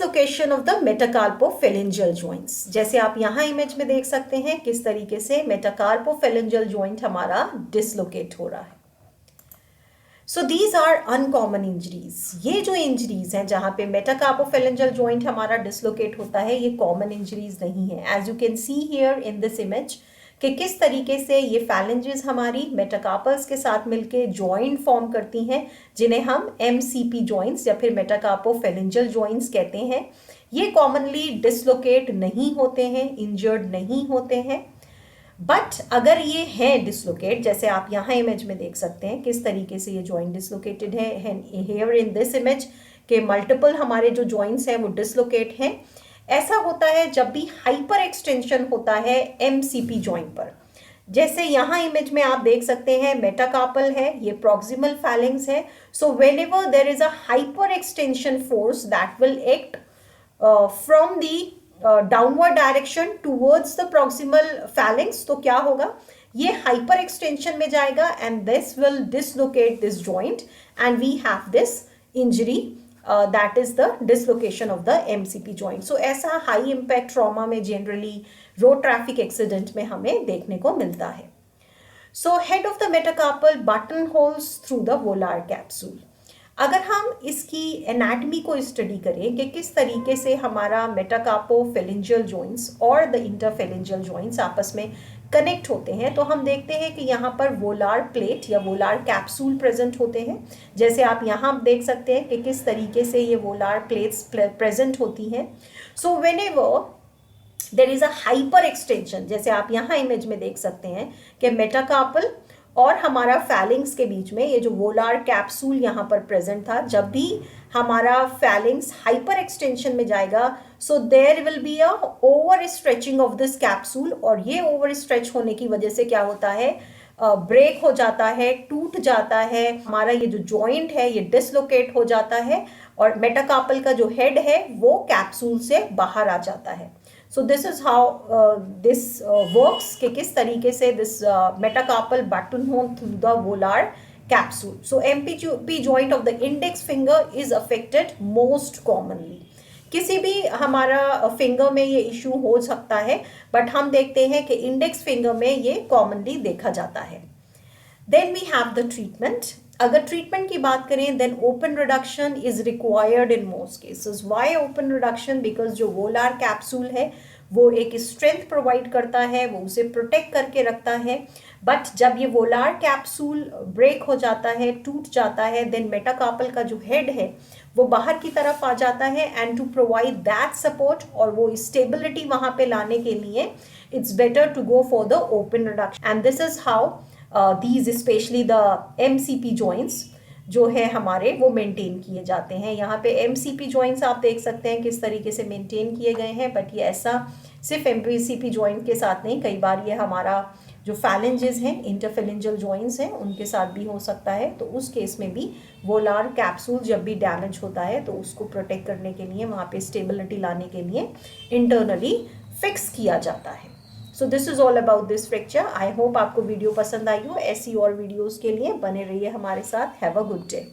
Location of the metacarpophalangeal joints, जैसे आप यहाँ इमेज में देख सकते हैं किस तरीके से मेटाकार्पोफेलेंजियल जॉइंट हमारा डिसलोकेट हो रहा है। So these are uncommon injuries. ये जो इंजरीज हैं जहाँ पे मेटाकार्पोफेलेंजियल जॉइंट हमारा डिसलोकेट होता है, ये कॉमन इंजरीज नहीं है। As you can see here in this image कि किस तरीके से ये फैलेंजेस हमारी मेटाकार्पल्स के साथ मिलके जॉइंट फॉर्म करती हैं, जिन्हें हम एमसीपी जॉइंट्स या फिर मेटाकार्पोफेलेंजियल जॉइंट्स कहते हैं। ये कॉमनली डिसलोकेट नहीं होते हैं, इंजर्ड नहीं होते हैं, बट अगर ये है डिसलोकेट, जैसे आप यहाँ इमेज में देख सकते हैं किस तरीके से ये जॉइंट डिसलोकेटेड है हियर इन दिस इमेज के मल्टीपल हमारे जो जॉइंट्स हैं वो डिसलोकेट हैं। ऐसा होता है जब भी हाइपर एक्सटेंशन होता है एमसीपी जॉइंट पर। जैसे यहाँ इमेज में आप देख सकते हैं मेटाकार्पल है, ये प्रॉक्सिमल फैलिंग्स है। So whenever there is a hyper extension force that will act from the downward direction towards the proximal phalanges, तो क्या होगा, ये हाइपर एक्सटेंशन में जाएगा and this will dislocate this joint and we have this injury, that is the dislocation of the MCP joint. So ऐसा high impact trauma में generally road traffic accident में हमें देखने को मिलता है. So head of the metacarpal buttonholes through the volar capsule. अगर हम इसकी एनाटमी को स्टडी करें कि किस तरीके से हमारा मेटाकार्पोफेलेंजियल जॉइंट्स और द इंटरफेलेंजियल जॉइंट्स आपस में कनेक्ट होते हैं, तो हम देखते हैं कि यहाँ पर वोलार प्लेट या वोलार कैप्सूल प्रेजेंट होते हैं। जैसे आप यहाँ देख सकते हैं कि किस तरीके से ये वोलार प्लेट्स प्रेजेंट होती हैं। So whenever there is a hyper extension, जैसे आप यहाँ इमेज में देख सकते हैं कि मेटाकार्पल और हमारा फैलिंग्स के बीच में ये जो वोलार कैप्सूल यहाँ पर प्रेजेंट था, जब भी हमारा फैलिंग्स हाइपर एक्सटेंशन में जाएगा, so there will be a over stretching of this capsule, और ये ओवर स्ट्रेच होने की वजह से क्या होता है, ब्रेक हो जाता है, टूट जाता है, हमारा ये जो जॉइंट है ये डिसलोकेट हो जाता है और मेटाकार्पल का जो हेड है वो कैप्सूल से बाहर आ जाता है। So this is how this works, कि किस तरीके से this metacarpal buttonhole through the volar capsule. So MPP joint of the index finger is affected most commonly. किसी भी हमारा फिंगर में ये इशू हो सकता है, बट हम देखते हैं कि इंडेक्स फिंगर में ये कॉमनली देखा जाता है। Then we have the treatment. अगर ट्रीटमेंट की बात करें, then open reduction is required in most cases. Why open reduction? Because जो वोलार कैप्सूल है वो एक स्ट्रेंथ प्रोवाइड करता है, वो उसे प्रोटेक्ट करके रखता है, बट जब ये वोलार कैप्सूल ब्रेक हो जाता है, टूट जाता है, देन मेटाकार्पल का जो हेड है वो बाहर की तरफ आ जाता है and to provide that support और वो स्टेबिलिटी वहाँ पे लाने के लिए it's better to go for the open reduction. And this is how these specially the MCP joints जो है हमारे वो मेंटेन किए जाते हैं। यहाँ पे MCP जॉइंट्स आप देख सकते हैं किस तरीके से मेंटेन किए गए हैं, बट ये ऐसा सिर्फ MCP जॉइंट के साथ नहीं, कई बार ये हमारा जो फैलेंजेस हैं, इंटरफेलेंजियल जॉइंट्स हैं, उनके साथ भी हो सकता है। तो उस केस में भी वोलार कैप्सूल जब भी डैमेज होता है तो उसको प्रोटेक्ट करने के लिए, वहाँ पे स्टेबिलिटी लाने के लिए इंटरनली फिक्स किया जाता है। So this is all about this fracture. I hope आपको वीडियो पसंद आई हो। ऐसी और वीडियोस के लिए बने रहिए हमारे साथ। Have a good day.